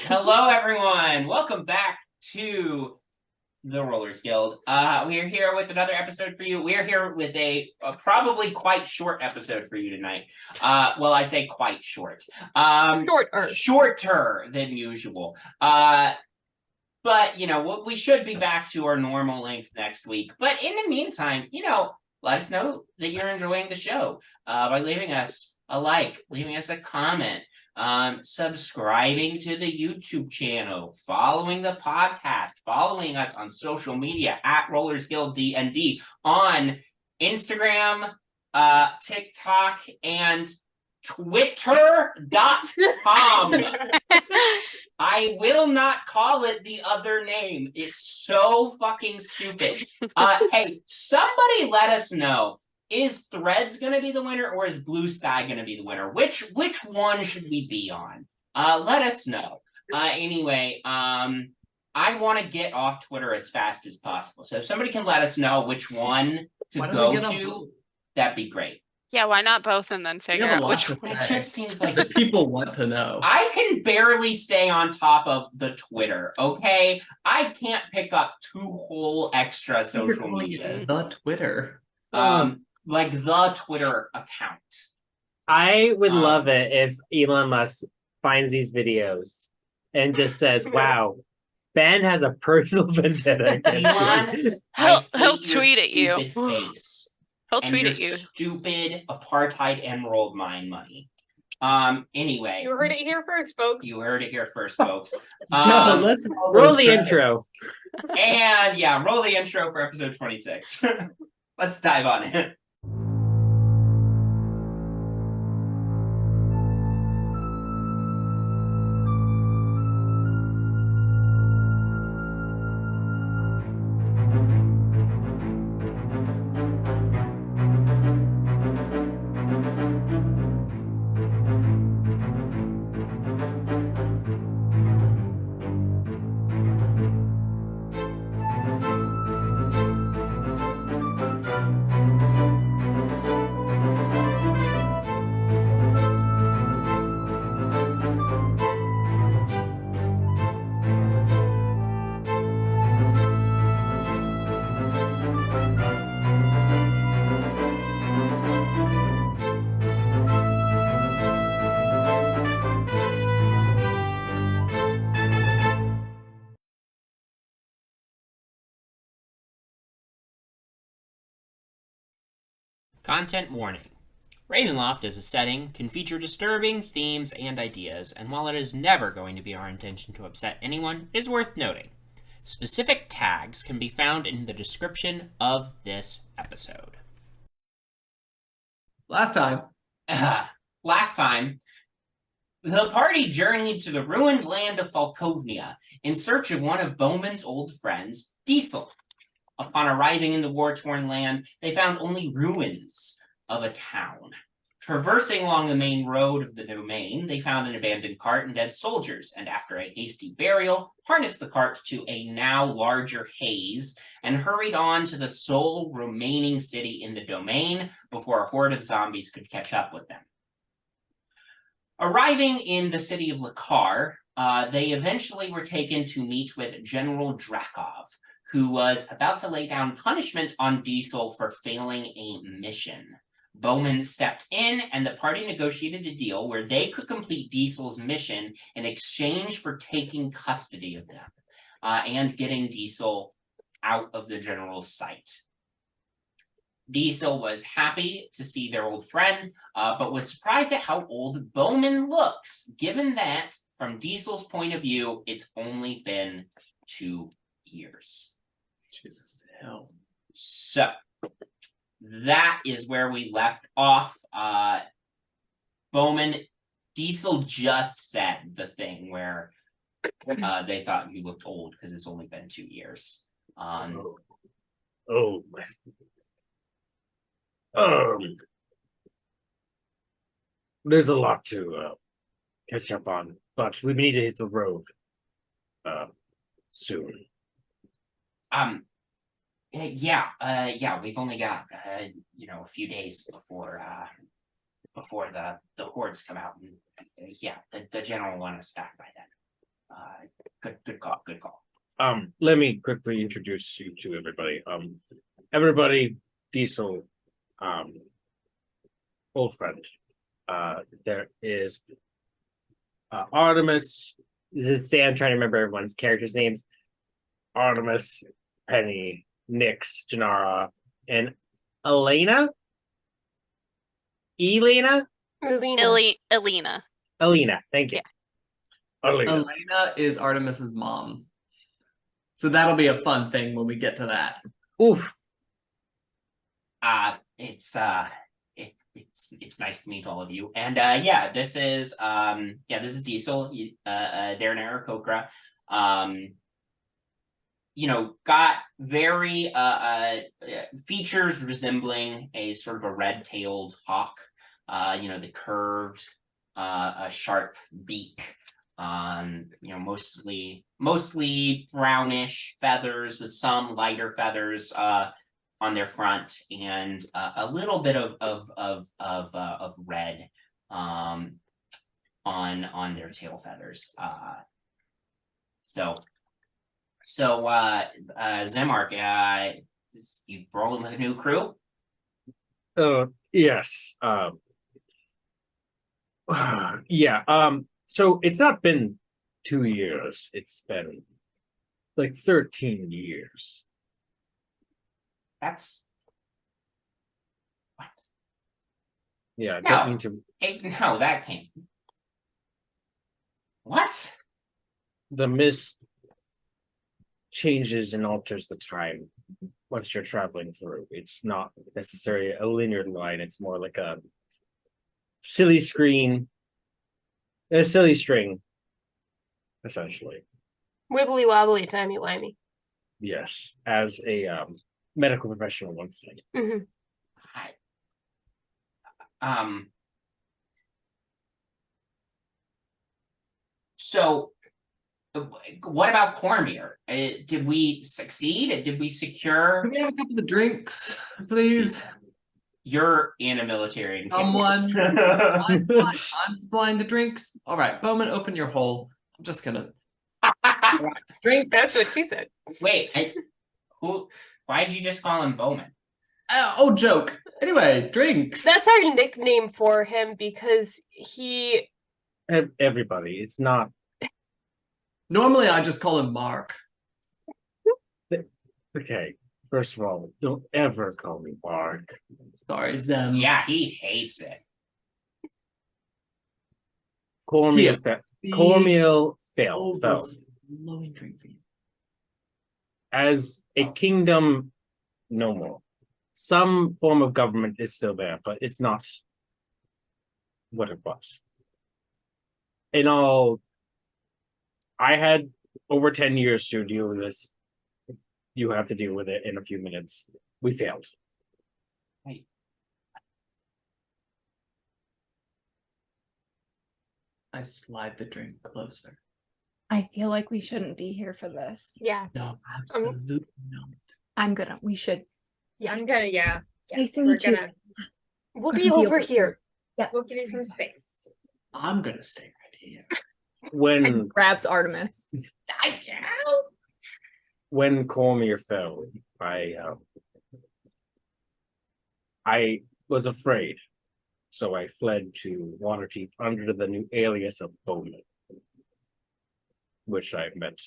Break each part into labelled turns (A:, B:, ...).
A: Hello, everyone. Welcome back to the Rollers Guild. We are here with another episode for you. We are here with a probably quite short episode for you tonight. Well, I say quite short. Shorter than usual. But, you know, we should be back to our normal length next week. But in the meantime, you know, let us know that you're enjoying the show by leaving us a like, leaving us a comment, subscribing to the YouTube channel, following the podcast, following us on social media at Rollers Guild DND on Instagram, TikTok, and Twitter.com. I will not call it the other name. It's so fucking stupid. Hey, somebody let us know. Is Threads going to be the winner or is Blue Sky going to be the winner? Which one should we be on? Let us know. Anyway, I want to get off Twitter as fast as possible. So if somebody can let us know which one to go to, that'd be great.
B: Yeah, why not both and then figure out which one?
A: It just seems like
C: people want to know.
A: I can barely stay on top of the Twitter, okay? I can't pick up 2 whole extra social media.
C: The Twitter.
A: Like the Twitter account.
D: I would love it if Elon Musk finds these videos and just says, wow, Ben has a personal vendetta.
A: Elon,
B: he'll tweet at you.
A: Face.
B: He'll tweet at you.
A: Stupid apartheid emerald mine money. Anyway.
E: You heard it here first, folks.
C: Let's
D: roll the intro.
A: And yeah, roll the intro for episode 26. Let's dive on it. Content warning. Ravenloft as a setting can feature disturbing themes and ideas, and while it is never going to be our intention to upset anyone, it is worth noting. Specific tags can be found in the description of this episode.
C: Last time,
A: the party journeyed to the ruined land of Falkovnia in search of one of Bowmin's old friends, Decil. Upon arriving in the war-torn land, they found only ruins of a town. Traversing along the main road of the domain, they found an abandoned cart and dead soldiers, and after a hasty burial, harnessed the cart to a now larger haze and hurried on to the sole remaining city in the domain before a horde of zombies could catch up with them. Arriving in the city of Lakar, they eventually were taken to meet with General Drakov, who was about to lay down punishment on Decil for failing a mission. Bowmin stepped in, and the party negotiated a deal where they could complete Decil's mission in exchange for taking custody of them and getting Decil out of the general's sight. Decil was happy to see their old friend, but was surprised at how old Bowmin looks, given that, from Decil's point of view, it's only been 2 years.
C: Jesus hell.
A: So that is where we left off. Bowmin, Decil just said the thing where they thought you looked old because it's only been 2 years.
D: There's a lot to catch up on, but we need to hit the road soon.
A: Yeah, we've only got a few days before the hordes come out, and the general will want us back by then. Good call. Good call.
D: Let me quickly introduce you to everybody. Everybody, Decil, old friend. There is Artemis. This is Sam trying to remember everyone's characters' names. Artemis, Penny, Nyx, Jinarra, and Elina. Elina?
B: Elina.
D: Elina, thank you. Elina.
C: Elena is Artemis's mom. So that'll be a fun thing when we get to that.
D: Oof.
A: It's nice to meet all of you. And this is Decil. He's Darren Aarakocra. Got very features resembling a sort of a red-tailed hawk. The curved a sharp beak. Mostly brownish feathers with some lighter feathers on their front, and a little bit of red on their tail feathers. Zemark, you rolling with a new crew?
D: Yes. Yeah. So it's not been 2 years. It's been like 13 years.
A: That's what?
D: Yeah, I
A: No.
D: don't mean to.
A: No, that can't. What?
D: The mist changes and alters the time once you're traveling through. It's not necessarily a linear line. It's more like a silly string, essentially.
E: Wibbly wobbly, timey wimey.
D: Yes, as a medical professional once said.
E: Mm-hmm.
A: So, what about Cormier? Did we succeed? Did we secure?
C: Can we have a couple of drinks, please?
A: You're in a military
C: Someone. I'm supplying the drinks. All right, Bowmin, open your hole. I'm just gonna drinks.
E: That's what she said.
A: Wait, why did you just call him Bowmin?
C: Oh, joke. Anyway, drinks.
E: That's our nickname for him because he.
D: Everybody, it's not.
C: Normally, I just call him Mark.
D: Okay, first of all, don't ever call me Mark.
C: Sorry, Zem.
A: Yeah, he hates it.
D: Cormier fell.
C: Overflowing drink for you.
D: As a kingdom, no more. Some form of government is still there, but it's not what it was. In all, I had over 10 years to deal with this. You have to deal with it in a few minutes. We failed.
C: I slide the drink closer.
F: I feel like we shouldn't be here for this.
E: Yeah.
C: No, absolutely not.
F: I'm gonna. We should.
E: I'm gonna. Yeah.
F: Nice to
E: we're
F: meet you.
E: gonna. We'll
F: Gonna
E: be
F: be
E: over
F: over
E: here.
F: Yeah.
E: We'll give you some space.
C: I'm gonna stay right here.
D: When
F: Grabs Artemis.
D: when Cormier fell, I was afraid, so I fled to Waterdeep under the new alias of Bowmin, which I met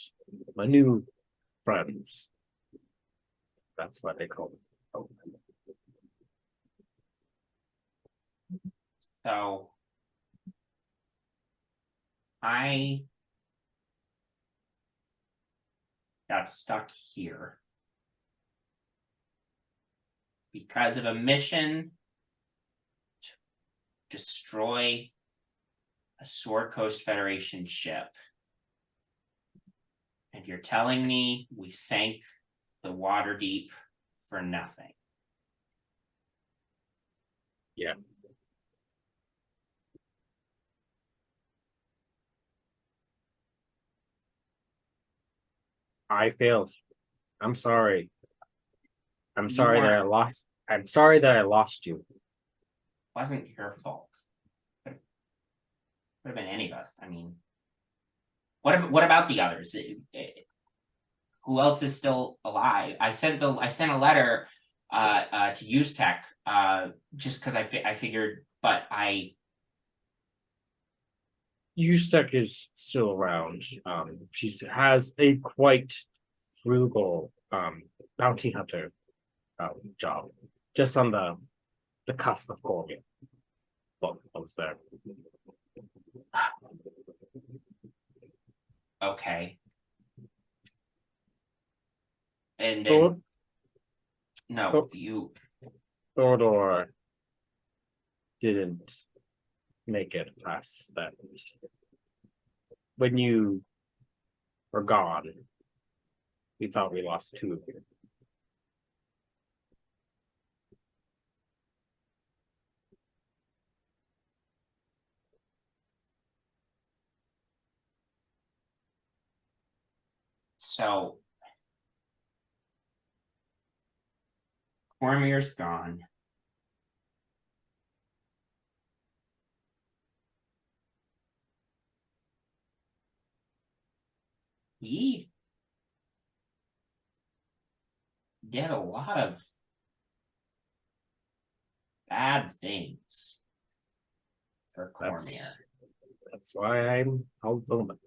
D: my new friends. That's what they call me. Bowmin.
A: So, I got stuck here because of a mission to destroy a Sword Coast Federation ship. And you're telling me we sank the Waterdeep for nothing?
D: Yeah. I failed. I'm sorry. I'm sorry that I lost. I'm sorry that I lost you.
A: Wasn't your fault. Could have been any of us. I mean, What about the others? Who else is still alive? I sent a letter to Ustech just because I figured, but
D: Ustek is still around. She has a quite frugal bounty hunter job, just on the cusp of Corvia. Well, I was there.
A: okay. And then no, you
D: Thorodor didn't make it past that. When you were gone, we thought we lost two of you.
A: so Cormier's gone. He did a lot of bad things for Cormier.
D: That's why I'm called Bowmin.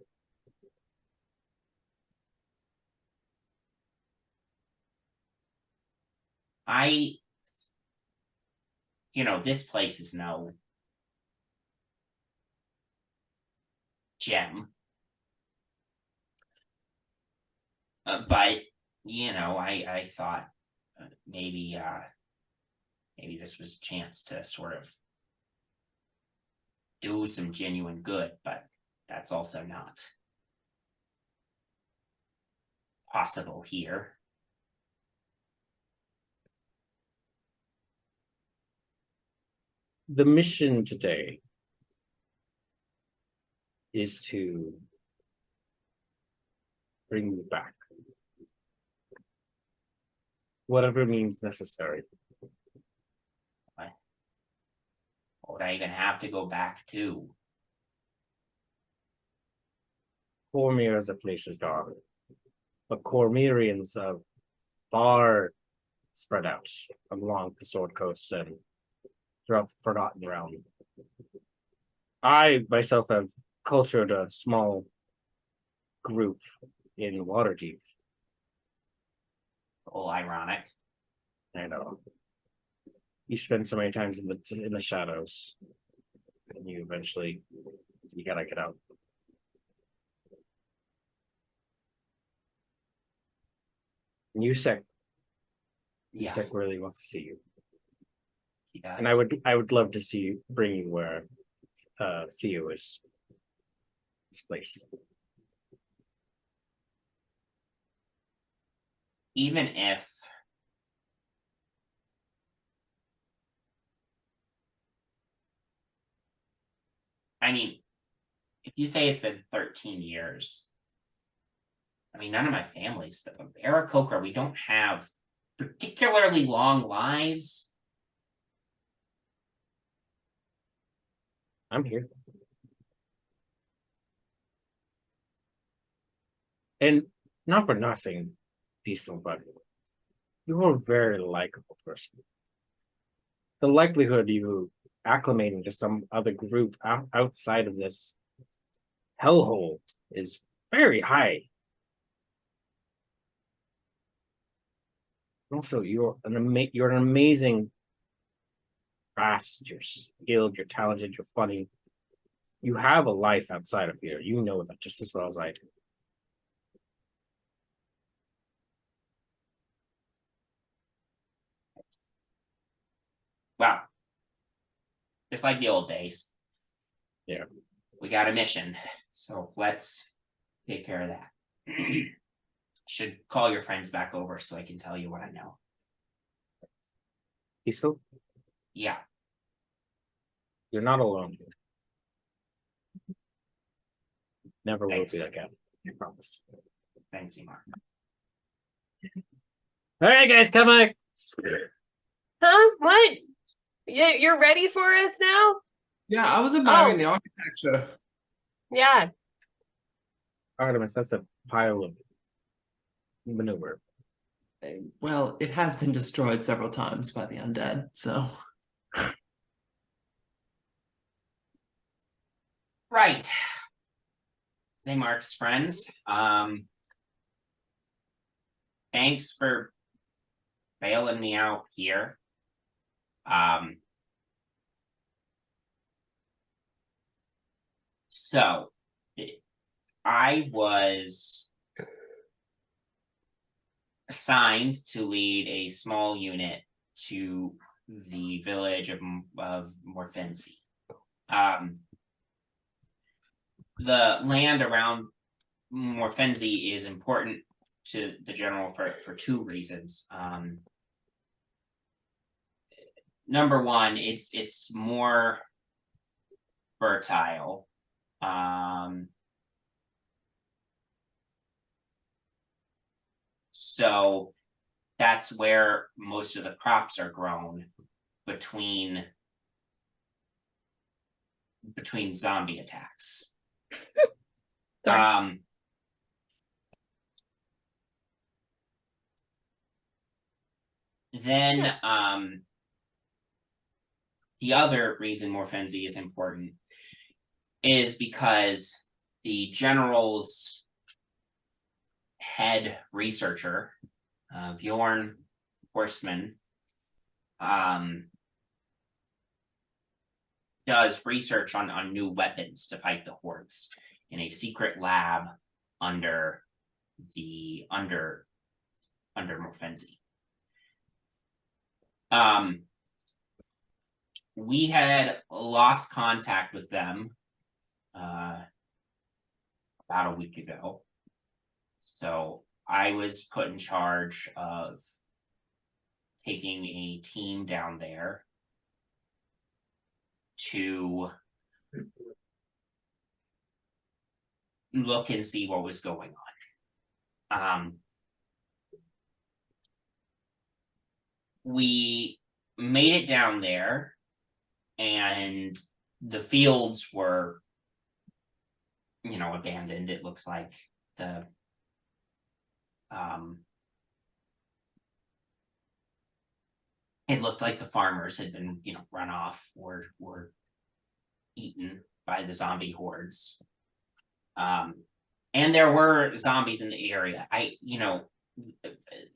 A: This place is no gem. But I thought maybe this was a chance to sort of do some genuine good, but that's also not possible here.
D: The mission today is to bring you back. Whatever means necessary.
A: What would I even have to go back to?
D: Cormier as a place is gone. But Cormirians are far spread out along the Sword Coast and throughout the Forgotten Realm. I myself have cultured a small group in Waterdeep.
A: Oh, ironic.
D: I know. You spend so many times in the shadows, and you gotta get out. And Usek really wants to see you,
A: He does.
D: and I would love to bring you where Theo is placed.
A: Even if if you say it's been 13 years, none of my family's Aarakocra, we don't have particularly long lives.
D: I'm here. And not for nothing, Decil, but you're a very likable person. The likelihood of you acclimating to some other group outside of this hellhole is very high. Also, you're an amazing fast, you're skilled, you're talented, you're funny. You have a life outside of here. You know that just as well as I do.
A: Wow. Just like the old days.
D: Yeah.
A: We got a mission, so let's take care of that. Should call your friends back over so I can tell you what I know.
D: Decil,
A: Yeah.
D: you're not alone here. Never will
A: Thanks.
D: be again. I promise.
A: Thanks, Imar.
D: All right, guys, come on.
E: Huh? What? You're ready for us now?
C: Yeah, I was admiring
E: Oh.
C: the architecture.
E: Yeah.
D: Artemis, that's a pile of manure.
C: Well, it has been destroyed several times by the undead, so.
A: Right. They Mark's friends. Thanks for bailing me out here. So I was assigned to lead a small unit to the village of Morfensi. The land around Morfensi is important to the general for two reasons. Number one, it's more fertile. So that's where most of the crops are grown between zombie attacks.
F: Sorry.
A: Then the other reason Morfensi is important is because the general's head researcher, Bjorn Horstman, does research on new weapons to fight the hordes in a secret lab under Morfensi. We had lost contact with them about a week ago. So I was put in charge of taking a team down there to look and see what was going on. We made it down there, and the fields were, abandoned. It looked like the farmers had been, run off or were eaten by the zombie hordes. And there were zombies in the area.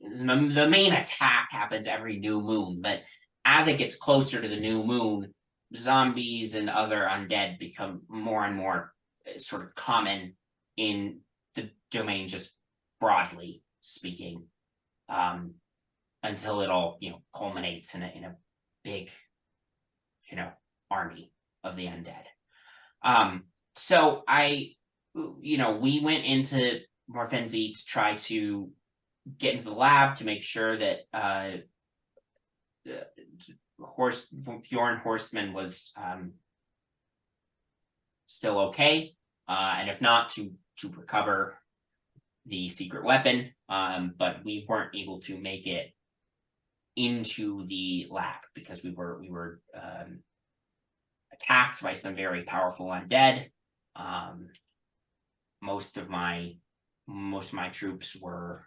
A: The main attack happens every new moon, but as it gets closer to the new moon, zombies and other undead become more and more sort of common in the domain, just broadly speaking, until it all culminates in a big army of the undead. So we went into Morfensi to try to get into the lab to make sure that Bjorn Horstman was still okay, and if not, to recover the secret weapon. But we weren't able to make it into the lab because we were attacked by some very powerful undead. Most of my troops were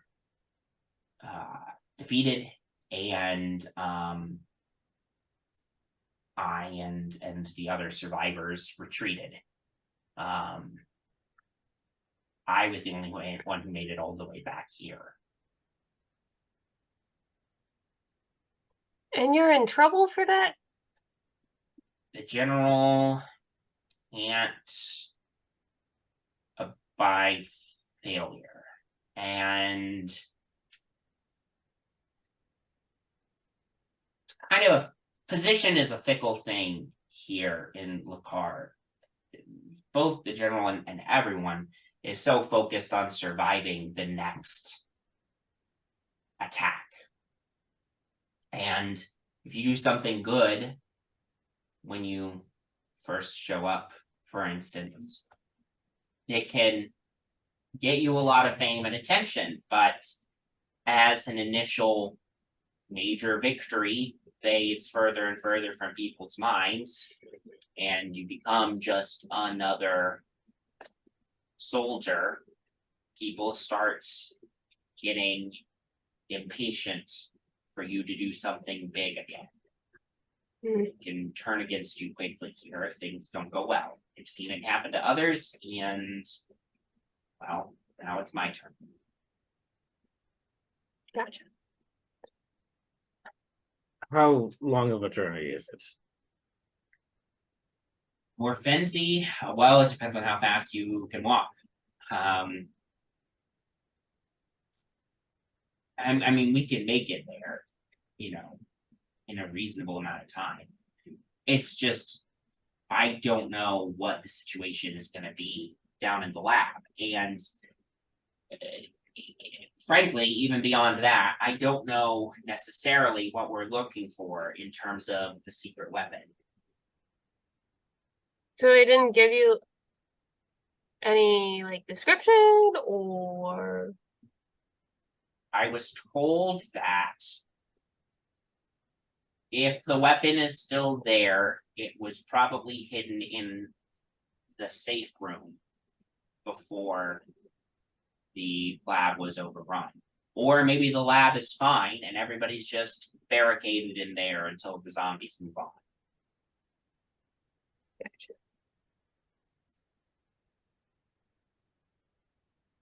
A: defeated, and I and the other survivors retreated. I was the only one who made it all the way back here.
E: And you're in trouble for that?
A: The general can't abide failure, and kind of position is a fickle thing here in Lakar. Both the general and everyone is so focused on surviving the next attack. And if you do something good when you first show up, for instance, it can get you a lot of fame and attention, but as an initial major victory fades further and further from people's minds, and you become just another soldier people start getting impatient for you to do something big again. It can turn against you quickly here if things don't go well. I've seen it happen to others, and well, now it's my turn.
E: Gotcha.
D: How long of a journey is it?
A: More Fenzi, well, it depends on how fast you can walk. I mean, we can make it there, you know, in a reasonable amount of time. It's just, I don't know what the situation is going to be down in the lab. And frankly, even beyond that, I don't know necessarily what we're looking for in terms of the secret weapon.
E: So they didn't give you any like description or
A: I was told that if the weapon is still there, it was probably hidden in the safe room before the lab was overrun. Or maybe the lab is fine and everybody's just barricaded in there until the zombies move on.
E: Gotcha.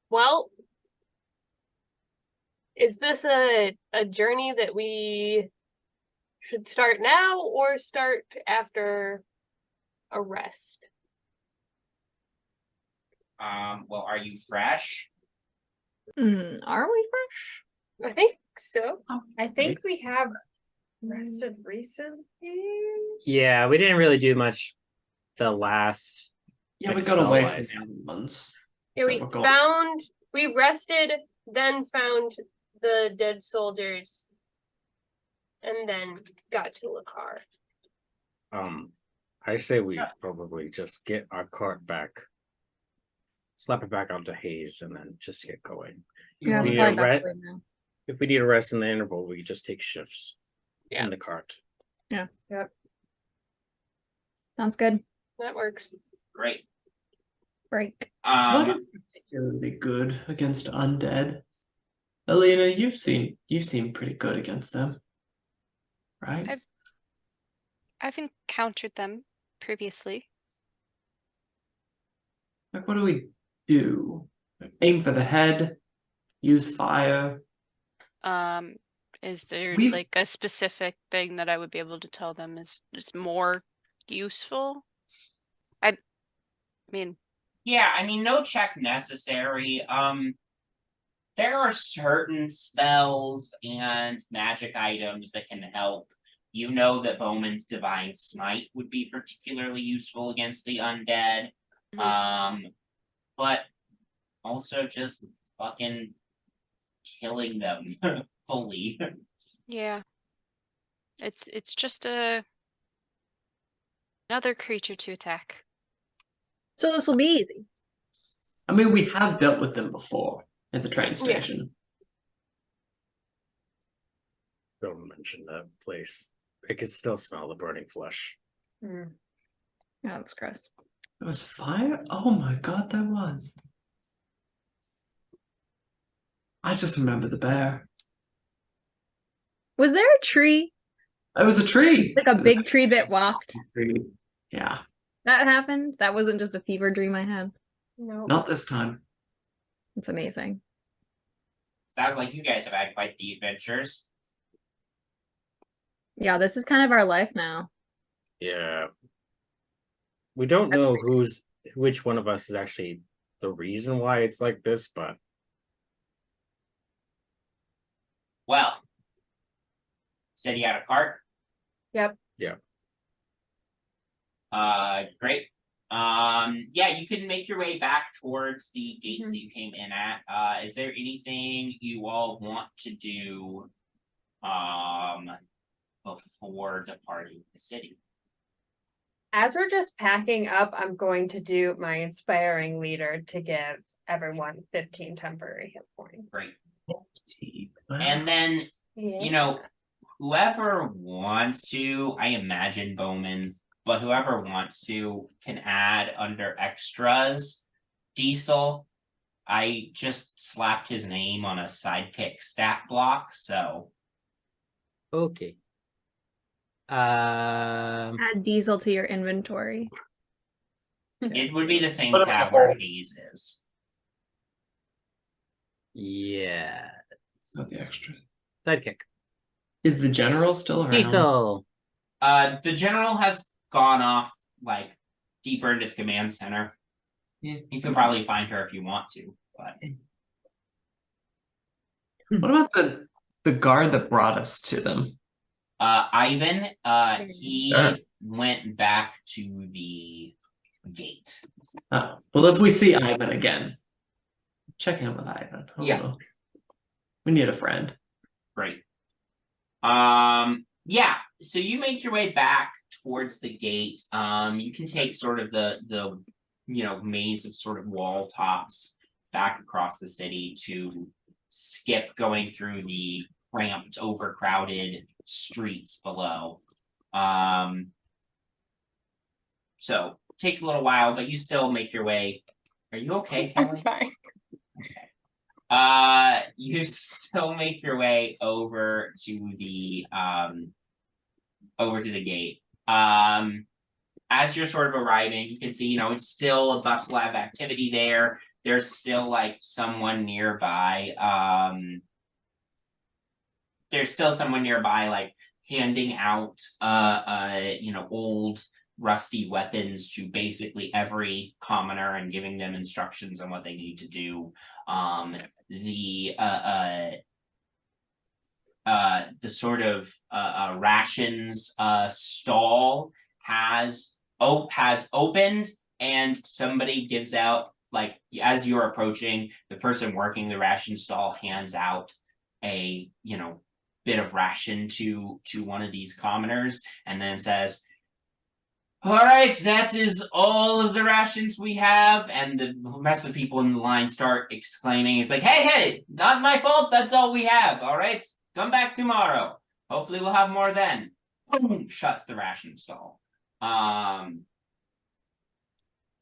E: Well, is this a journey that we should start now or start after a rest?
A: Well, are you fresh?
F: Are we fresh?
E: I think so.
G: I think we have rested recently.
D: Yeah, we didn't really do much the last.
C: Yeah, we
D: Like
C: got away from
D: spell-wise.
C: the other months.
E: Yeah, we
C: That were gone.
E: found, we rested, then found the dead soldiers, and then got to Lakar.
D: I say we probably just get our cart back, slap it back onto Hayes, and then just get going.
F: Yeah, it's
D: we
F: probably
D: need a
F: best
D: re-
F: way now.
D: If we need a rest in the interval, we just take shifts
E: Yeah.
D: in the cart.
F: Sounds good.
E: That works.
A: Great.
F: Break.
C: What is particularly good against undead? Elina, you've seen pretty good against them, right?
B: I've encountered them previously.
C: Like, what do we do? Like, aim for the head, use fire.
B: Is there
C: We've-
B: like a specific thing that I would be able to tell them is more useful? I mean,
A: Yeah, I mean, no check necessary. There are certain spells and magic items that can help. You know that Bowman's Divine Smite would be particularly useful against the undead. But also just fucking killing them fully.
B: yeah. It's just another creature to attack.
F: So this will be easy.
C: I mean, we have dealt with them before at the train station.
D: Don't mention that place. I can still smell the burning flesh.
F: Yeah, that's gross.
C: There was fire? Oh my god, there was. I just remember the bear.
F: Was there a tree?
C: It was a tree.
F: Like a big tree that walked?
C: Tree. Yeah,
F: That happened? That wasn't just a fever dream I had.
E: No.
C: not this time.
F: It's amazing.
A: Sounds like you guys have had quite the adventures.
F: Yeah, this is kind of our life now.
D: Yeah. We don't know which one of us is actually the reason why it's like this, but
A: Well, said you had a cart?
E: Yep.
D: Yeah.
A: Great. Yeah, you can make your way back towards the gates that you came in at. Is there anything you all want to do before departing the city?
G: As we're just packing up, I'm going to do my inspiring leader to give everyone 15 temporary hit points.
A: Great.
C: Wow.
A: And then,
G: Yeah.
A: you know, whoever wants to, I imagine Bowman, but whoever wants to can add under extras, Decil. I just slapped his name on a sidekick stat block, so
D: Okay.
F: Add diesel to your inventory.
A: it would be the same
C: Put him in
A: tab
C: a
A: where
C: hold.
A: Haze is.
D: Yeah.
C: Not the extra.
D: Sidekick.
C: Is the general still around?
D: Diesel.
A: The general has gone off like deeper into the command center.
C: Yeah.
A: You can probably find her if you want to, but
C: What about the guard that brought us to them?
A: Ivan, he
C: Ah.
A: went back to the gate.
C: Oh, well, if we see Ivan again, check in with Ivan. I don't
A: Yeah.
C: know. We need a friend.
A: Great. Yeah, so you make your way back towards the gate. You can take sort of the maze of sort of wall tops back across the city to skip going through the cramped, overcrowded streets below. So it takes a little while, but you still make your way. Are you okay, Kelly?
G: Fine.
A: Okay. You still make your way over to the gate. As you're sort of arriving, you can see, it's still a bustle of activity there. There's still like someone nearby. There's still someone nearby, like handing out old rusty weapons to basically every commoner and giving them instructions on what they need to do. The sort of rations stall has opened, and somebody gives out, like, as you're approaching, the person working the ration stall hands out a bit of ration to one of these commoners, and then says, "All right, that is all of the rations we have." And the rest of the people in the line start exclaiming, "It's like, hey, not my fault, that's all we have, all right? Come back tomorrow. Hopefully we'll have more then." Boom, shuts the ration stall.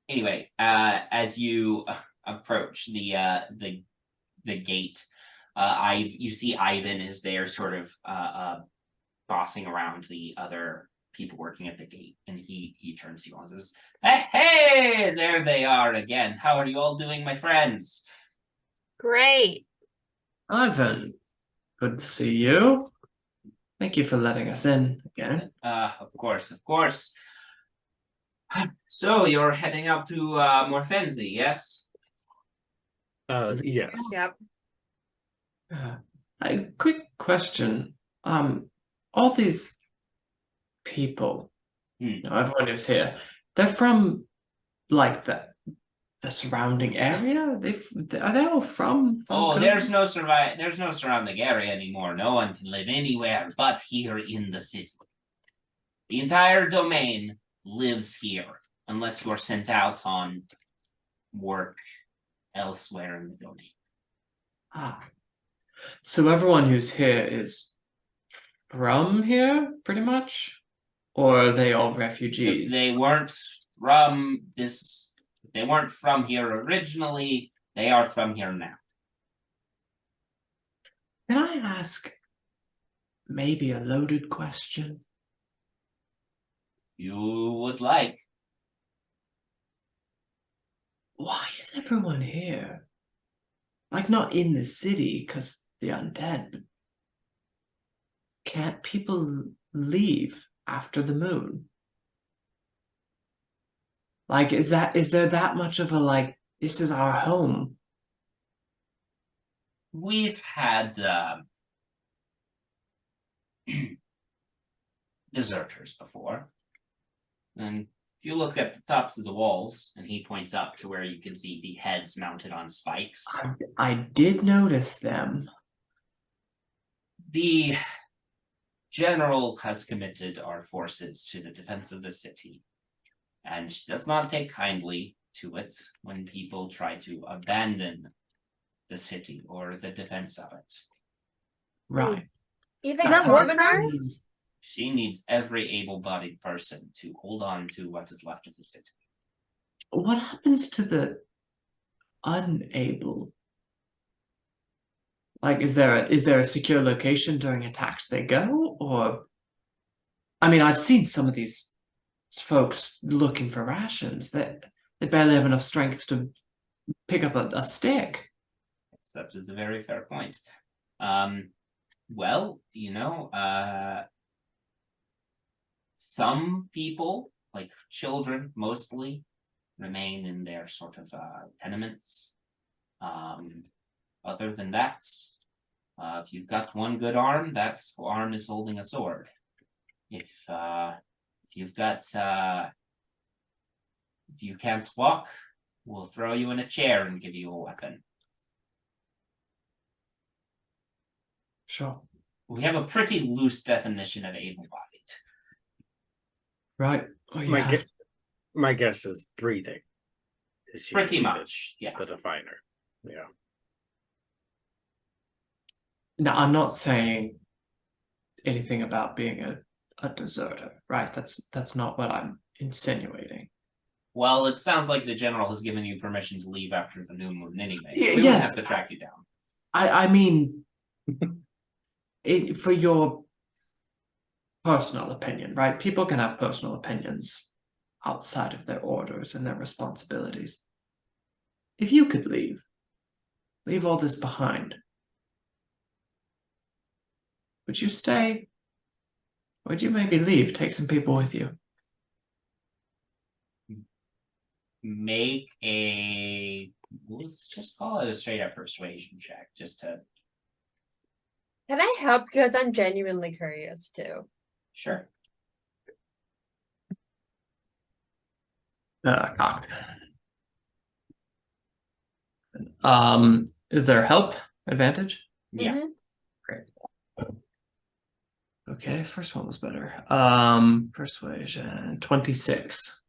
A: Anyway, as you approach the gate, you see Ivan is there, sort of bossing around the other people working at the gate, and he turns to you and says, Hey, there they are again. How are you all doing, my friends?"
G: Great.
C: Ivan, good to see you. Thank you for letting us in again.
A: Of course. So you're heading up to Morfenzi, yes?
D: Yes.
G: Yep.
C: A quick question. All these people, everyone who's here, they're from like the surrounding area. Are they all from?
A: Oh,
C: Falcone?
A: there's no surrounding area anymore. No one can live anywhere but here in the city. The entire domain lives here, unless you're sent out on work elsewhere in the domain.
C: Ah, so everyone who's here is from here, pretty much, or are they all refugees?
A: If they weren't from here originally, they are from here now.
C: Can I ask maybe a loaded question?
A: You would like.
C: Why is everyone here? Like, not in the city, because the undead. But can't people leave after the moon? Like, is there that much of a, like, this is our home?
A: We've had deserters before. And if you look at the tops of the walls, and he points up to where you can see the heads mounted on spikes.
C: I did notice them.
A: The general has committed our forces to the defense of the city, and does not take kindly to it when people try to abandon the city or the defense of it.
C: Right.
G: Even
F: Is that war
G: commoners?
F: crimes?
A: She needs every able-bodied person to hold on to what is left of the city.
C: What happens to the unable. Like, is there a secure location during attacks they go, or? I mean, I've seen some of these folks looking for rations that they barely have enough strength to pick up a stick.
A: That is a very fair point. Well, you know, some people, like children mostly, remain in their sort of tenements. Other than that, if you've got one good arm, that arm is holding a sword. If you've got if you can't walk, we'll throw you in a chair and give you a weapon.
C: Sure.
A: We have a pretty loose definition of able-bodied.
C: Right. Oh, you
D: My,
C: have
D: gue- my guess is breathing. Is
A: Pretty
D: usually
A: much, yeah.
D: the definer. Yeah.
C: Now, I'm not saying anything about being a deserter, right? That's not what I'm insinuating.
A: Well, it sounds like the general has given you permission to leave after the new moon anyway. So we
C: Yes.
A: wouldn't have to track you down.
C: I mean, for your personal opinion, right? People can have personal opinions outside of their orders and their responsibilities. If you could leave all this behind, would you stay? Or would you maybe leave, take some people with you?
A: Make a, let's just call it a straight up persuasion check, just to,
G: Can I help? Because I'm genuinely curious too.
A: sure.
C: Cocked. Is there help advantage?
A: Yeah.
G: Mhm.
C: Okay, first one was better. Persuasion 26.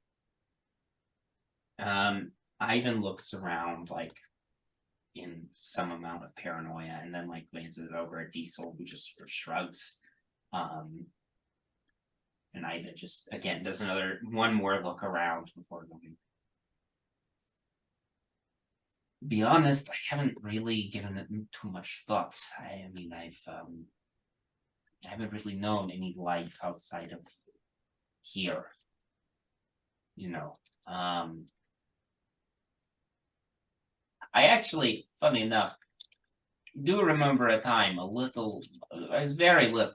A: Ivan looks around like in some amount of paranoia and then like glances over at Decil, who just sort of shrugs. And Ivan just again does one more look around before going. To be honest, I haven't really given it too much thought. I mean, I haven't really known any life outside of here. You know, I actually, funny enough, do remember a time I was very little,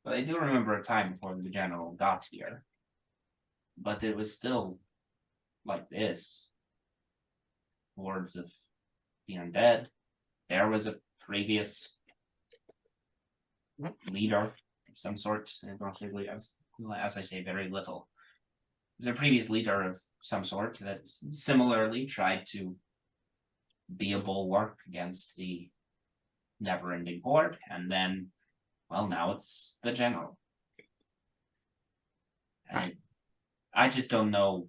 A: but I do remember a time before the general got here. But it was still like this. Hordes of the undead. There was a previous leader of some sort. As I say, very little. There's a previous leader of some sort that similarly tried to be a bulwark against the never-ending horde, and then, well, now it's the general. I just don't know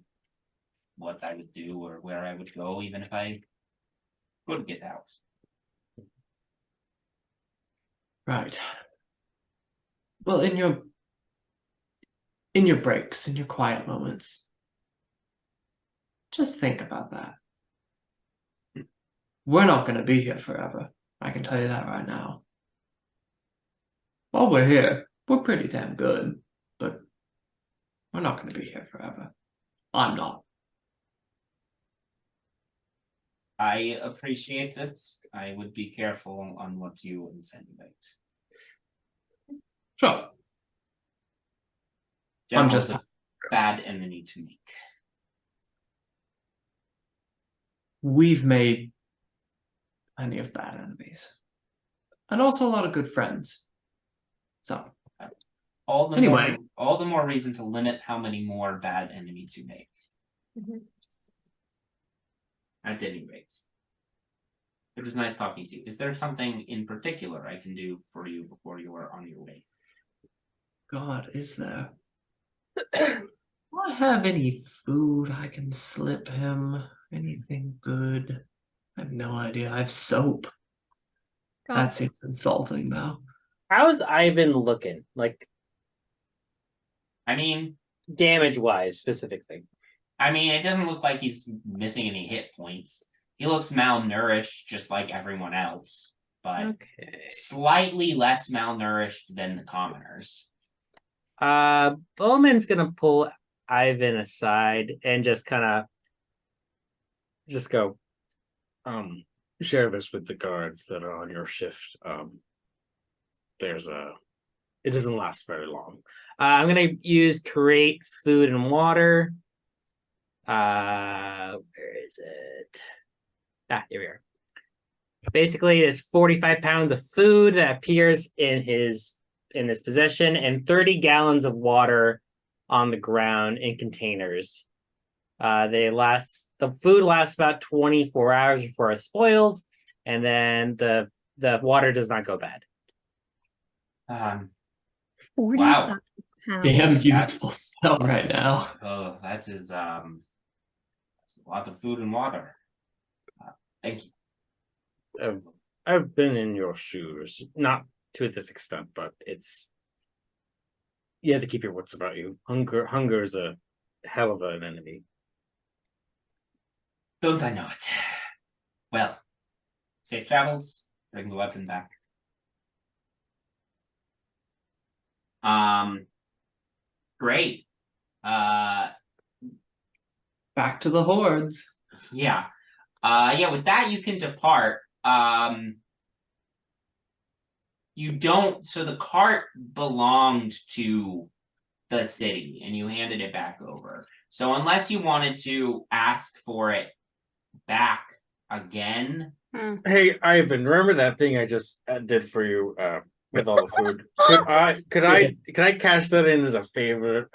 A: what I would do or where I would go, even if I could get out.
C: Right. Well, in your breaks, in your quiet moments, just think about that. We're not going to be here forever. I can tell you that right now. While we're here, we're pretty damn good, but we're not going to be here forever. I'm not.
A: I appreciate it. I would be careful on what you insinuate.
C: Sure.
A: General's
C: just-
A: a bad enemy to make.
C: We've made plenty of bad enemies. And also a lot of good friends. So,
A: All the
C: Anyway.
A: more reason to limit how many more bad enemies you make.
G: Mhm.
A: At any rate. It was nice talking to you. Is there something in particular I can do for you before you are on your way?
C: God, is there? Do I have any food I can slip him? Anything good? I have no idea. I have soap. That seems insulting, though.
D: How's Ivan looking? Like
A: I mean,
D: damage wise, specifically.
A: it doesn't look like he's missing any hit points. He looks malnourished, just like everyone else, but
C: Okay.
A: slightly less malnourished than the commoners.
D: Bowman's gonna pull Ivan aside and just kind of just go, share this with the guards that are on your shift. It doesn't last very long. I'm gonna use create food and water. Where is it? Here we are. Basically, there's 45 pounds of food that appears in his possession, and 30 gallons of water on the ground in containers. The food lasts about 24 hours before it spoils, and then the water does not go bad.
F: 40
A: Wow.
F: pounds.
C: Damn useful
A: That's-
C: stuff right now.
A: Oh, that is that's a lot of food and water. Thank you.
D: I've been in your shoes, not to this extent, but you have to keep your wits about you. Hunger is a hell of an enemy.
A: Don't I know it? Well, safe travels. Bring the weapon back. Great.
C: Back to the hordes.
A: Yeah. With that you can depart. You don't, so the cart belonged to the city and you handed it back over. So unless you wanted to ask for it back again.
D: Hey, Ivan, remember that thing I just did for you with all the food? Could I cash that in as a favor?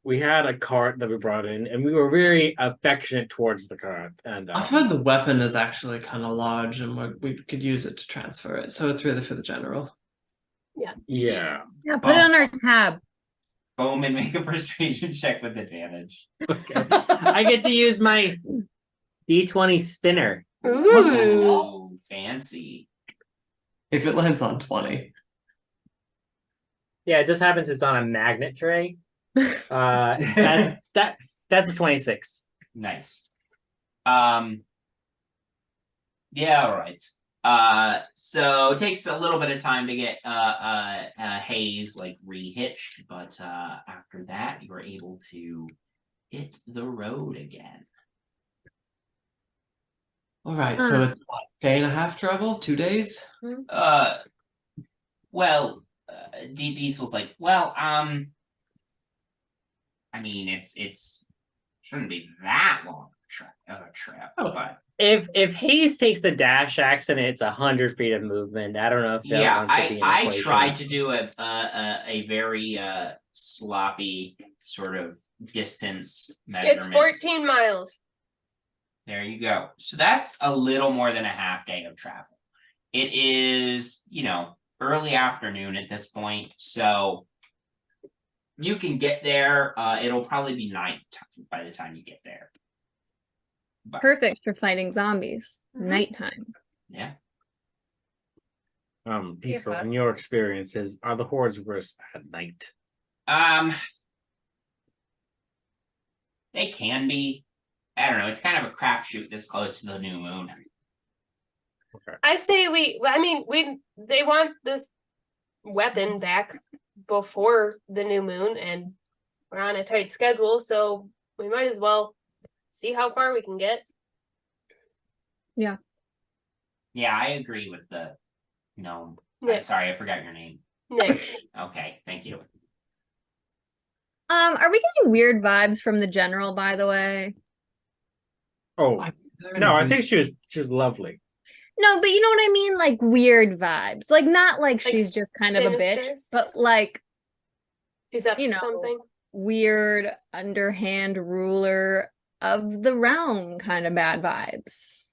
D: We had a cart that we brought in, and we were very affectionate towards the cart. And
C: I've heard the weapon is actually kind of large, and we could use it to transfer it. So it's really for the general.
D: yeah,
F: Yeah, put it on our tab.
A: Bowman, make a persuasion check with advantage.
D: okay. I get to use my D20 spinner.
E: Ooh.
A: Oh, fancy.
C: If it lands on 20.
D: Yeah, it just happens it's on a magnet tray. That's a 26.
A: Nice. Yeah, all right. So it takes a little bit of time to get Hayes like rehitched, but after that you are able to hit the road again.
C: All right, so it's what, day and a half travel? 2 days?
A: Well, Diesel's like, well, I mean, it's shouldn't be that long of a trip,
C: Oh.
A: but
D: If Hayes takes the dash axe and it's 100 feet of movement, I don't know if that
A: yeah,
D: wants to be an
A: I
D: equation.
A: tried to do a very sloppy sort of distance measurement.
E: It's 14 miles.
A: There you go. So that's a little more than a half day of travel. It is, early afternoon at this point, so you can get there. It'll probably be night by the time you get there. But,
F: Perfect for fighting zombies.
E: Mhm.
F: Nighttime.
A: yeah.
D: Diesel,
E: Yeah.
D: in your experiences, are the hordes worse at night?
A: They can be. I don't know. It's kind of a crapshoot this close to the new moon.
E: I say they want this weapon back before the new moon, and we're on a tight schedule, so we might as well see how far we can get.
A: Yeah, I agree with the gnome. I'm
E: Nyx.
A: sorry, I forgot your name.
E: Nyx.
A: Okay, thank you.
F: Are we getting weird vibes from the general, by the way?
D: Oh no, I think she was lovely.
F: No, but you know what I mean? Like weird vibes. Like not like
E: Like
F: she's just kind of a bitch,
E: sinister?
F: but like
E: She's up
F: You
E: to
F: know.
E: something.
F: weird underhand ruler of the realm kind of bad vibes.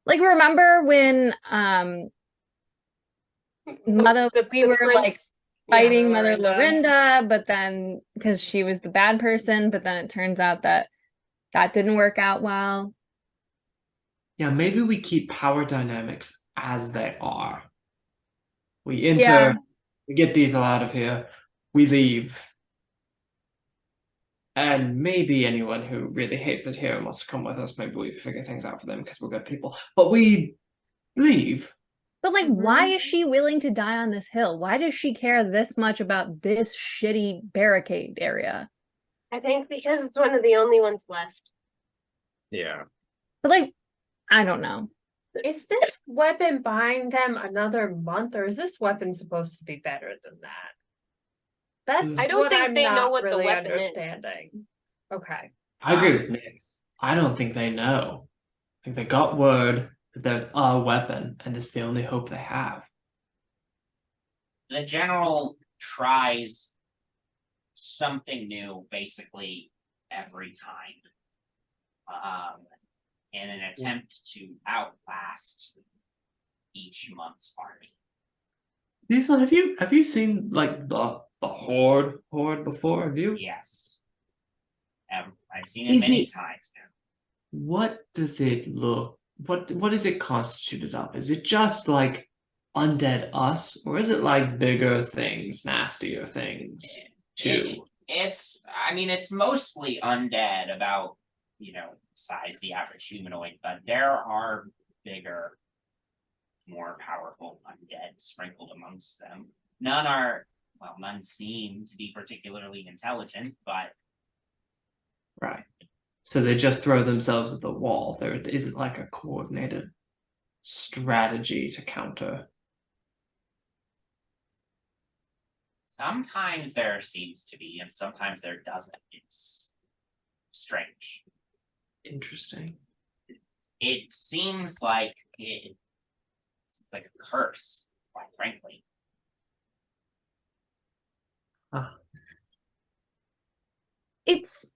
F: Like remember when we were, like,
E: prince-
F: fighting
E: yeah,
F: Mother
E: Lorinda.
F: Lorinda, but then because she was the bad person, but then it turns out that didn't work out well.
C: Yeah, maybe we keep power dynamics as they are. We enter,
F: Yeah.
C: we get Diesel out of here, we leave. And maybe anyone who really hates it here and wants to come with us. Maybe we figure things out for them because we're good people. But we leave.
F: But like, why is she willing to die on this hill? Why does she care this much about this shitty barricade area?
E: I think because it's one of the only ones left.
D: Yeah.
F: But like, I don't know.
G: Is this weapon buying them another month, or is this weapon supposed to be better than that? That's
E: I don't
G: what
E: think
G: I'm
E: they know
G: not
E: what the
G: really
E: weapon is.
G: understanding. Okay.
C: I agree with Nyx. I don't think they know. I think they got word that there's a weapon, and this is the only hope they have.
A: The general tries something new basically every time. In an attempt to outlast each month's army.
C: Decil, have you seen like the horde before? Have you?
A: Yes. I've seen it
C: Is
A: many
C: it-
A: times now.
C: What does it look? What is it constituted of? Is it just like undead us, or is it like bigger things, nastier things too?
A: It's mostly undead, about, size the average humanoid, but there are bigger, more powerful undead sprinkled amongst them. None seem to be particularly intelligent, but
C: Right. So they just throw themselves at the wall. There isn't like a coordinated strategy to counter.
A: sometimes there seems to be, and sometimes there doesn't. It's strange.
C: Interesting.
A: It seems like it's like a curse, quite frankly.
F: It's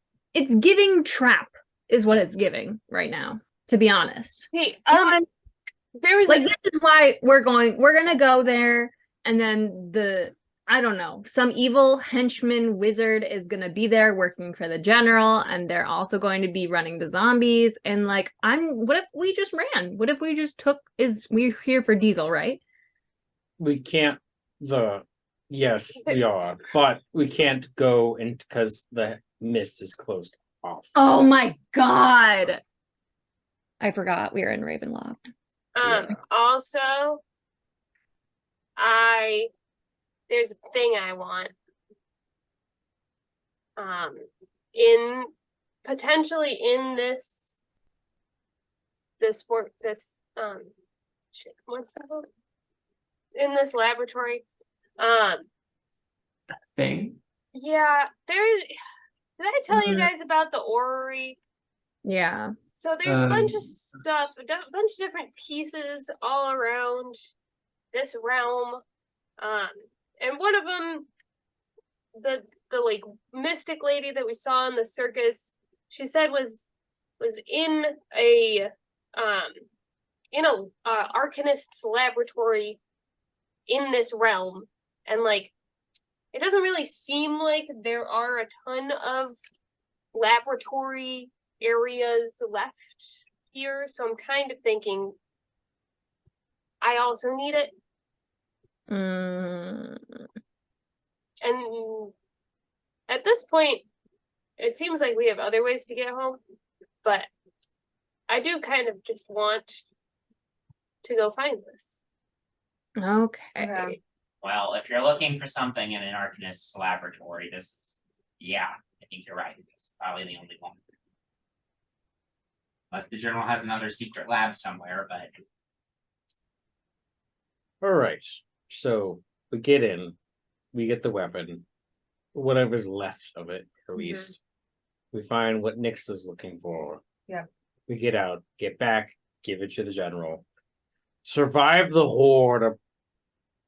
F: giving trap is what it's giving right now, to be honest.
E: Hey,
F: There was like this is why we're gonna go there, and then I don't know, some evil henchman wizard is gonna be there working for the general, and they're also going to be running the zombies. And like, what if we just ran? What if we just we're here for Diesel, right?
D: We can't. Yes, we are, but we can't go in because the mist is closed off.
F: Oh my god! I forgot we were in Ravenloft.
D: Yeah.
E: Also, there's a thing I want. Potentially in this what's that called? In this laboratory.
C: Thing.
E: Yeah, did I tell you guys about the orrery?
F: Yeah.
E: So there's a bunch of stuff, a bunch of different pieces all around this realm. And one of them, the like mystic lady that we saw in the circus, she said was in a arcanist's laboratory in this realm, and like it doesn't really seem like there are a ton of laboratory areas left here, so I'm kind of thinking I also need it. And at this point, it seems like we have other ways to get home, but I do kind of just want to go find this.
F: Okay.
G: Yeah.
A: Well, if you're looking for something in an arcanist's laboratory, I think you're right. It's probably the only one. Unless the general has another secret lab somewhere, but
D: All right. So we get in, we get the weapon, whatever's left of it, at least. We find what Nyx is looking for.
G: Yeah.
D: We get out, get back, give it to the general, survive the horde,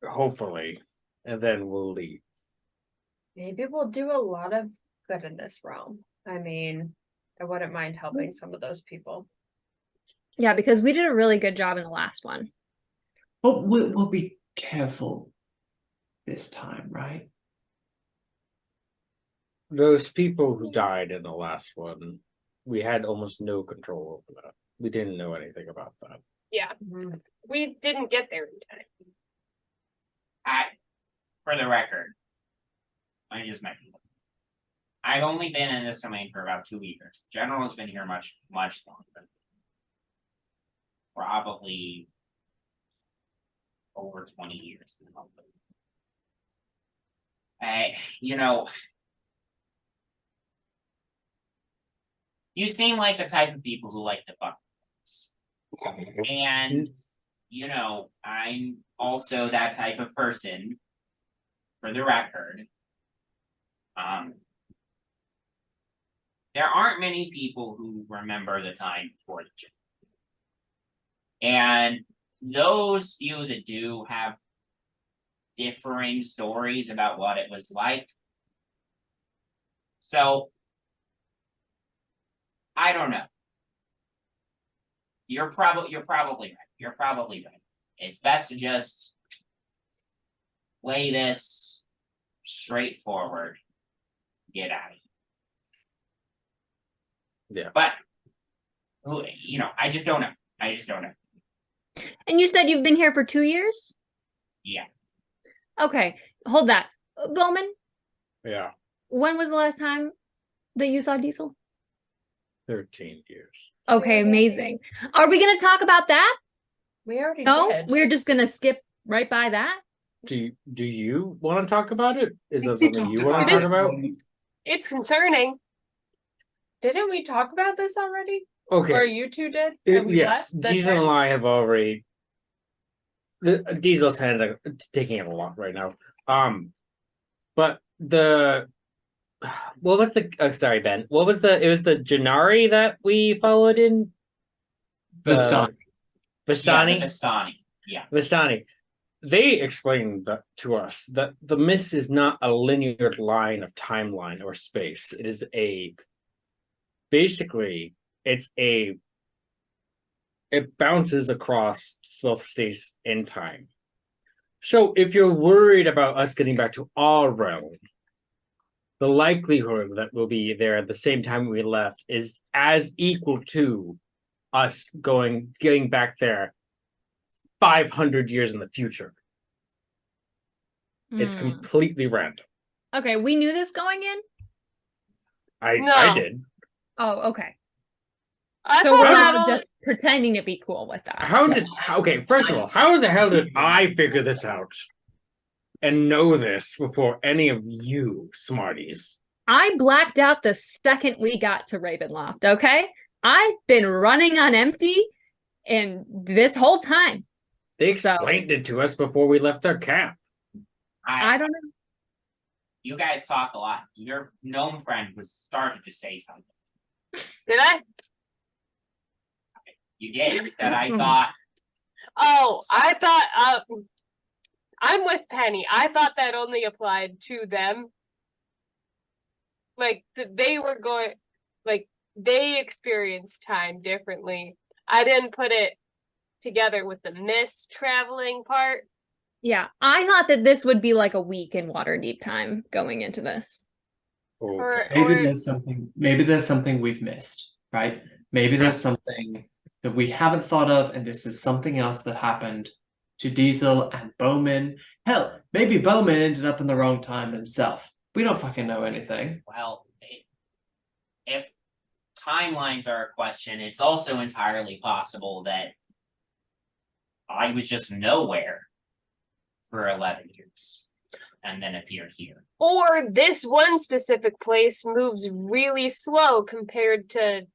D: hopefully, and then we'll leave.
G: Maybe we'll do a lot of good in this realm. I mean, I wouldn't mind helping some of those people.
F: Yeah, because we did a really good job in the last one.
C: But we'll be careful this time, right?
D: Those people who died in the last one, we had almost no control over that. We didn't know anything about that.
E: Yeah, we didn't get there in time.
A: for the record, I just met people. I've only been in this domain for about 2 years. General has been here much longer. Probably over 20 years now. You know, you seem like the type of people who like to fuck. And, you know, I'm also that type of person, for the record. There aren't many people who remember the time before the job. And those few that do have differing stories about what it was like. So, I don't know. You're probably right. You're probably right. It's best to just play this straightforward. Get out of here.
D: Yeah.
A: But you know, I just don't know.
F: And you said you've been here for 2 years?
A: Yeah.
F: Okay, hold that. Bowmin,
D: Yeah.
F: when was the last time that you saw Decil?
D: 13 years.
F: Okay, amazing. Are we going to talk about that?
G: We already
F: No,
G: did.
F: we're just going to skip right by that.
D: Do you want to talk about it? Is that
C: We
D: something you
C: talked
D: want to
E: it.
D: talk about?
E: It's concerning.
G: Didn't we talk about this already?
D: Okay.
G: Or you two did? And we
D: Yes,
G: left the
D: Diesel and
G: tent?
D: I have already. Diesel's kind of taking it a lot right now. But what was the? Sorry, Ben. What was the? It was the Jinarra that we followed in.
C: Vistani.
D: Vistani.
A: Yeah, the Vistani. Yeah.
D: Vistani. They explained that to us that the mist is not a linear line of timeline or space. It is basically it bounces across both space and time. So if you're worried about us getting back to our realm, the likelihood that we'll be there at the same time we left is as equal to us getting back there 500 years in the future. It's
F: Hmm.
D: completely random.
F: Okay, we knew this going in?
D: I
E: No.
D: did.
F: Oh, okay.
E: I
F: So
E: thought
F: we're
E: that
F: all
E: all-
F: just pretending to be cool with that.
D: Okay, first of all, how the hell did I figure this out and know this before any of you smarties?
F: I blacked out the second we got to Ravenloft, okay? I've been running on empty and this whole time.
D: They explained it to us before we left our camp.
F: I don't know.
A: You guys talk a lot. Your gnome friend was started to say something.
E: Did I?
A: You did. That I thought.
E: Oh, I thought. I'm with Penny. I thought that only applied to them. Like they were going. Like they experienced time differently. I didn't put it together with the mist traveling part.
F: Yeah, I thought that this would be like a week in Waterdeep time going into this.
D: Okay.
C: Maybe there's something we've missed, right? Maybe there's something that we haven't thought of, and this is something else that happened to Decil and Bowmin. Hell, maybe Bowmin ended up in the wrong time himself. We don't fucking know anything.
A: Well, if timelines are a question, it's also entirely possible that I was just nowhere for 11 years and then appeared here.
E: Or this one specific place moves really slow compared to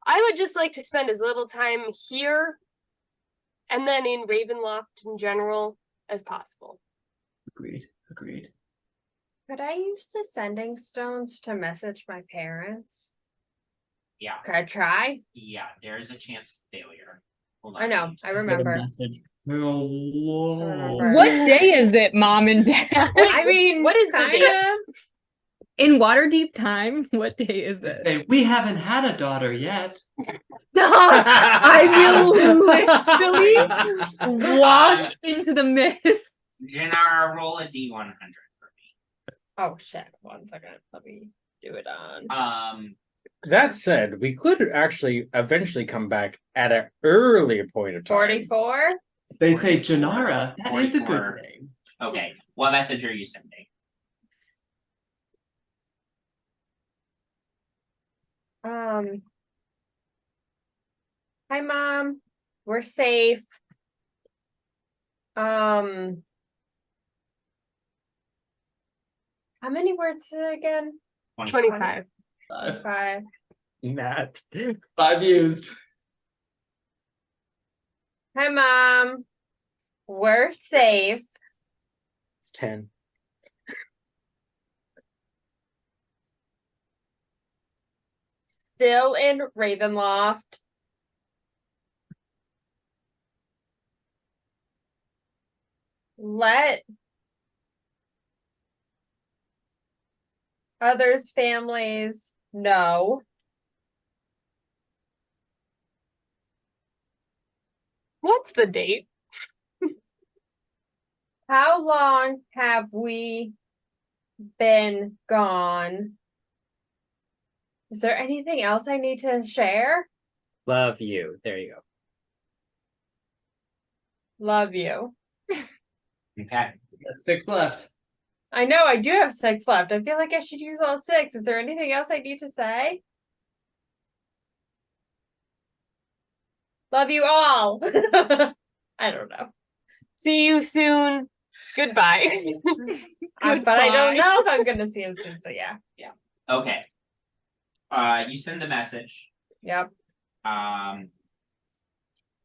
E: I would just like to spend as little time here and then in Ravenloft in general as possible.
C: Agreed.
G: Could I use the sending stones to message my parents?
A: Yeah,
G: Could I try?
A: yeah, there's a chance of failure. Hold
G: I
A: on.
G: know, I remember.
C: Message.
G: Remember.
F: What day is it, Mom and Dad?
G: I mean,
E: what is the date?
G: kinda.
F: In Waterdeep time, what day is
C: They
F: it?
C: say, we haven't had a daughter yet.
F: Stop! I will literally walk into the mist.
A: Jinarra, roll a D100 for
G: Oh shit! 1 second. Let me do it on.
A: me.
D: That said, we could actually eventually come back at an earlier point of time.
G: 44.
C: They say Jinarra. That is a
A: 44.
C: good name.
A: Okay, What message are you sending?
G: Hi, Mom. We're safe. How many words is it again?
E: 25.
G: 25.
D: Matt.
C: 5 used.
G: Hi, Mom. We're safe.
D: It's 10.
G: Still in Ravenloft. Let others' families know.
E: What's the date?
G: How long have we been gone? Is there anything else I need to share?
D: Love you. There you go.
G: Love you.
A: Okay.
C: That's 6 left.
G: I know I do have 6 left. I feel like I should use all 6. Is there anything else I need to say? Love you all. I don't know.
E: See you soon. Goodbye.
G: But I don't know if I'm gonna see him soon, so yeah.
A: Okay. You send the message.
G: Yep.
A: I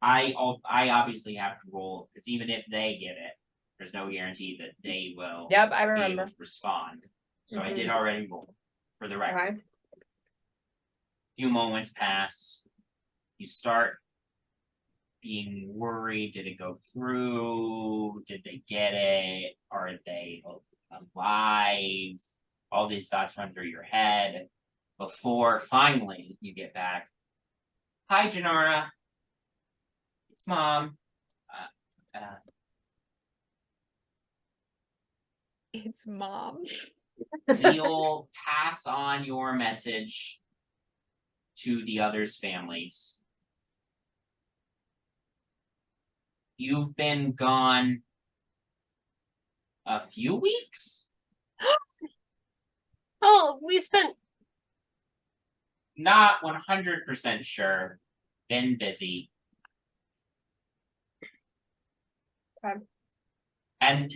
A: obviously have to roll because even if they get it, there's no guarantee that they will
G: Yep, I
A: be able
G: remember.
A: to respond. So I
G: Mhm.
A: did already roll for the record.
G: Okay.
A: Few moments pass. You start being worried. Did it go through? Did they get it? Are they alive? All these thoughts run through your head before finally you get back. Hi, Jinarra. It's Mom.
F: It's Mom.
A: We'll pass on your message to the others' families. You've been gone a few weeks?
E: Oh, we spent
A: Not 100% sure. Been busy.
G: Okay.
A: And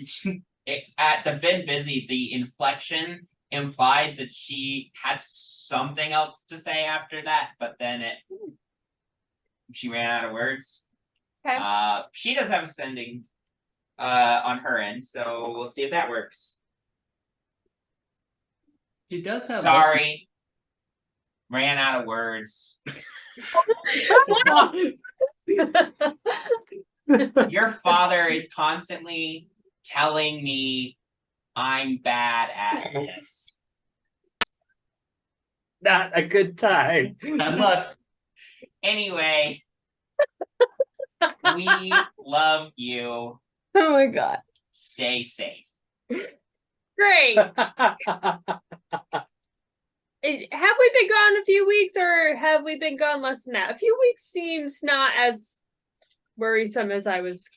A: at the been busy, the inflection implies that she had something else to say after that, but then she ran out of words.
G: Okay.
A: She does have a sending on her end, so we'll see if that works.
C: She does have.
A: Sorry. Ran out of words. Your father is constantly telling me I'm bad at this.
D: Not a good time.
C: I'm left.
A: Anyway, we love you.
F: Oh my god.
A: Stay safe.
G: Great. Have we been gone a few weeks or have we been gone less than that? A few weeks seems not as worrisome as I was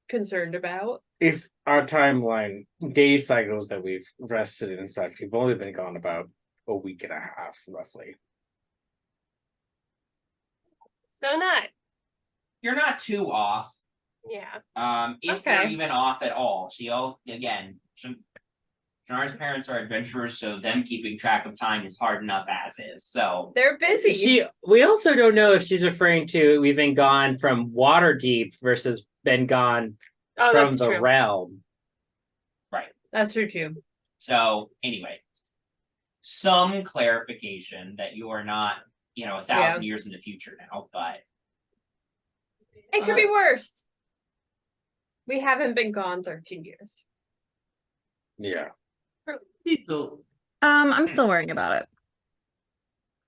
G: concerned about.
D: If our timeline, day cycles that we've rested and such, we've only been gone about a week and a half, roughly.
G: So not.
A: You're not too off.
G: Yeah.
A: If you're
G: Okay.
A: even off at all. She also, again, Jinarra's parents are adventurers, so them keeping track of time is hard enough as is. So
G: They're busy.
D: We also don't know if she's referring to we've been gone from Waterdeep versus been gone
G: Oh,
D: from
G: that's
D: the
G: true.
D: realm.
A: right.
G: That's true too.
A: So anyway, some clarification that you are not, 1,000 years in the future now, but
G: It could be worse. We haven't been gone 13 years.
D: Yeah.
C: Decil,
F: I'm still worrying about it.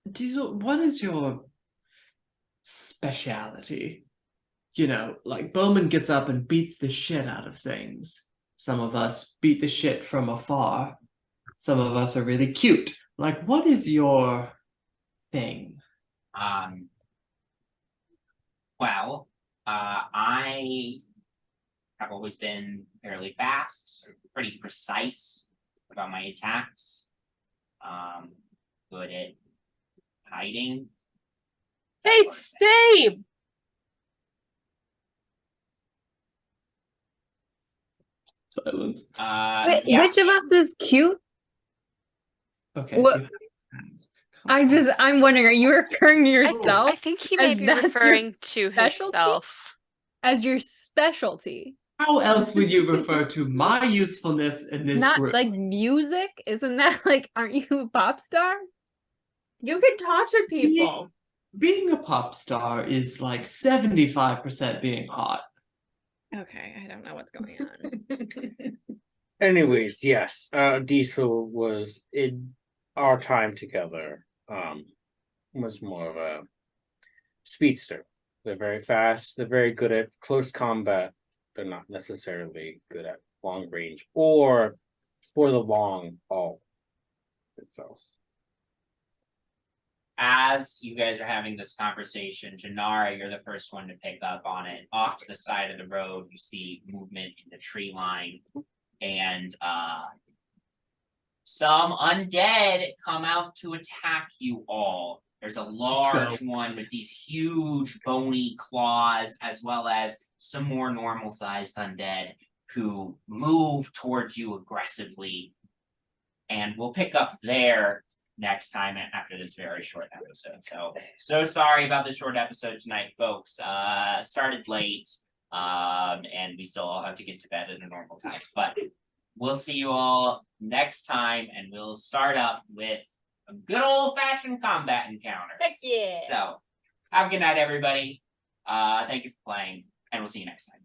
C: Decil, what is your speciality? Like Bowmin gets up and beats the shit out of things. Some of us beat the shit from afar. Some of us are really cute. Like, what is your thing?
A: well, I have always been fairly fast, pretty precise about my attacks. Good at hiding. that
E: Hey,
A: sort of thing.
E: same.
C: Silence.
A: Yeah.
F: Which of us is cute?
C: Okay.
F: What-
C: you have hands. Come on.
F: I'm wondering, are you referring to yourself
B: I think he may
F: as
B: be
F: that's your
B: referring to
F: specialty?
B: himself.
F: as your specialty?
C: How else would you refer to my usefulness in this
F: Not
C: group?
F: like music? Isn't that like, aren't you a pop star?
G: You can talk to people.
C: Being a pop star is like 75% being hot.
F: Okay, I don't know what's going on.
D: Anyways, yes, Decil was in our time together. Was more of a speedster. They're very fast. They're very good at close combat. They're not necessarily good at long range or for the long haul itself.
A: As you guys are having this conversation, Jinarra, you're the first one to pick up on it. Off to the side of the road, you see movement in the tree line, and some undead come out to attack you all. There's a large one with these huge bony claws, as well as some more normal-sized undead who move towards you aggressively. And we'll pick up there next time after this very short episode. So sorry about the short episode tonight, folks. Started late, and we still all have to get to bed at a normal time. But we'll see you all next time, and we'll start up with a good old-fashioned combat encounter.
E: Heck yeah.
A: So, have a good night, everybody. Thank you for playing, and we'll see you next time.